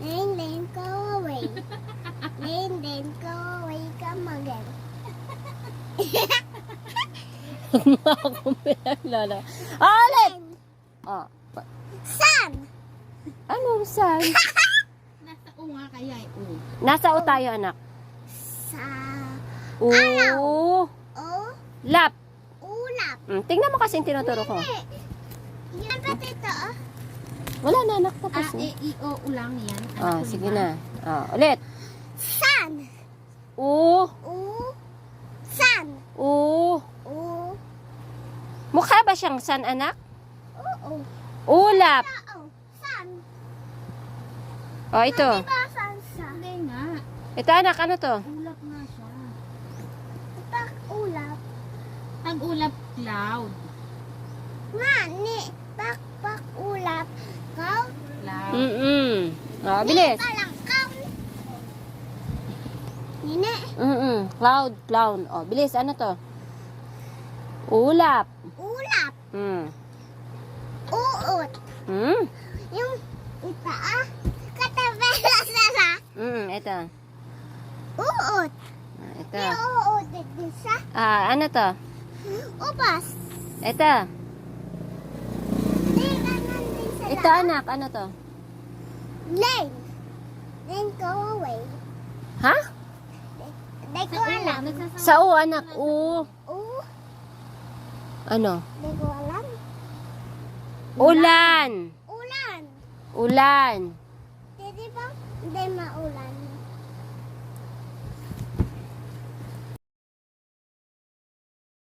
Then, go away. Then, go away. Come again. Ako pinalala. Ulit! Oh. Sun. Anong san? Nasa U nga kaya eh. U. Nasa o tayo, anak. Sa U. o Lap. ulap. Tingnan mo kasi yung tinuturo ko. Yan ba dito? Wala na, anak. A, Tapos E, na. I, O, U lang yan. Oh, sige na. Oh, ulit. Sun. U. Sun. U. U. Mukha ba siyang san, anak? Oo. Ulap. Oo. Sun. Oh, ito. Diba sun sa? Hindi nga. Ito, anak. Ano to? Ulap nga siya. Pak ulap. Tag-ulap cloud. Nga, ni. Pak ulap. Kau. Cloud. Oh, bilis. Palang kau. Nine. Cloud, clown. Oh, bilis. Ano to? Ulap. Ulap. Uut. Yung ita katabela sala. Ito. Uut. Ito. Yung uut din sa Ano to? ubas. Ito. Di kanan din sala. Ito, anak. Ano to? Lane. Then go away. Ha? Di ko alam. Sa U, anak. U. Ano? Di ko alam. Ulan. Ulan. Ulan. Di ba? Hindi maulan.